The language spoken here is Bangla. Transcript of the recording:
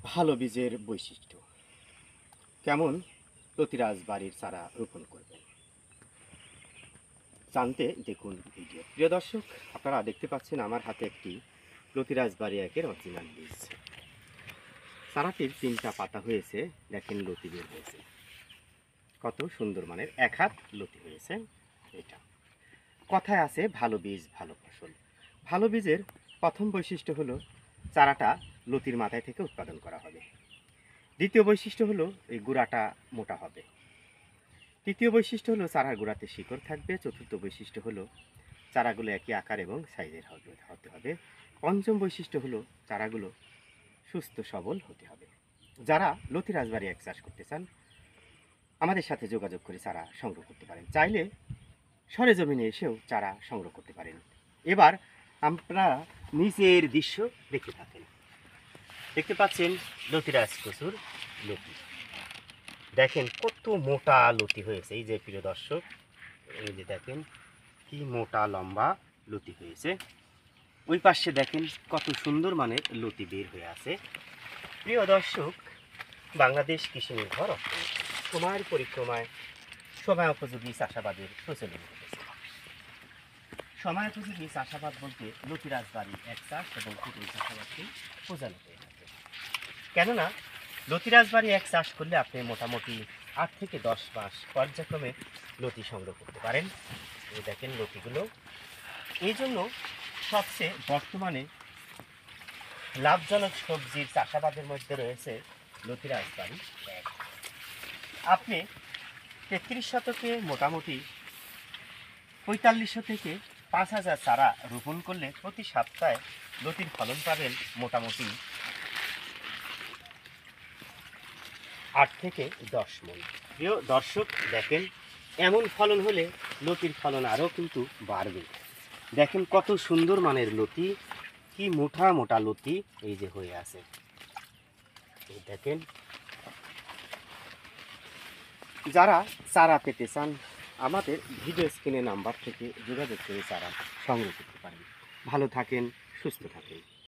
ভালো বীজের বৈশিষ্ট্য কেমন প্রতিরাজ বাড়ির চারা রোপণ করবেন জানতে দেখুন ভিডিও। প্রিয় দর্শক, আপনারা দেখতে পাচ্ছেন আমার হাতে একটি প্রতিরাজ বাড়ি একের অরিজিনাল বীজ। চারাটির 3টা পাতা হয়েছে, দেখেন লতি বের হয়েছে, কত সুন্দর মানের এক হাত লতি হয়েছে। এটা কথায় আছে ভালো বীজ ভালো ফসল। ভালো বীজের প্রথম বৈশিষ্ট্য হলো চারাটা লতির মাথায় থেকে উৎপাদন করা হবে। দ্বিতীয় বৈশিষ্ট্য হলো এই গুঁড়াটা মোটা হবে। তৃতীয় বৈশিষ্ট্য হলো চারার গোড়াতে শিকড় থাকবে। চতুর্থ বৈশিষ্ট্য হলো চারাগুলো একই আকার এবং সাইজের হতে হবে। পঞ্চম বৈশিষ্ট্য হলো চারাগুলো সুস্থ সবল হতে হবে। যারা লতি রাজবাড়ি এক চাষ করতে চান আমাদের সাথে যোগাযোগ করে চারা সংগ্রহ করতে পারেন। চাইলে সরেজমিনে এসেও চারা সংগ্রহ করতে পারেন। এবার আপনারা নিচের দৃশ্য দেখতে থাকেন। দেখতে পাচ্ছেন লতিরাজ কচুর লতি, দেখেন কত মোটা লতি হয়েছে। এই যে প্রিয় দর্শক, এই যে দেখেন কি মোটা লম্বা লতি হয়েছে। ওই পাশে দেখেন কত সুন্দর মানে লতি বের হয়ে আছে। প্রিয় দর্শক, বাংলাদেশ কৃষি নির্ভর অর্থনীতি, সময়ের পরিক্রমায় সময় উপযোগী চাষাবাদের প্রচলন ঘটেছে। সময় উপযোগী চাষাবাদ বলতে লতি রাজবাড়ি এক চাষ এবং পুতুল চাষাবাদকে বোঝানো হয়ে থাকে। কেননা লতি রাজবাড়ি এক চাষ করলে আপনি মোটামুটি 8 থেকে 10 মাস পর্যায়ক্রমে লতি সংগ্রহ করতে পারেন। এই দেখেন লতিগুলো। এই জন্য সবচেয়ে বর্তমানে লাভজনক সবজির চাষাবাদের মধ্যে রয়েছে লতি রাজবাড়ি এক। আপনি 33 শতকে মোটামুটি 4500 থেকে 5000 চারা রোপণ করলে প্রতি সপ্তাহে লতির ফলন পাবেন মোটামুটি 8 থেকে 10 মণ। প্রিয় দর্শক, দেখেন এমন ফলন হলে লতির ফলন আরও কিন্তু বাড়বে। দেখেন কত সুন্দর মানের লতি, কি মোটা মোটা লতি এই যে হয়ে আছে। এই দেখেন, যারা চারা পেতে চান আমাদের ভিডিও স্ক্রিনে নাম্বার থেকে যোগাযোগ করে চারা সংগ্রহ করতে পারেন। ভালো থাকেন, সুস্থ থাকেন।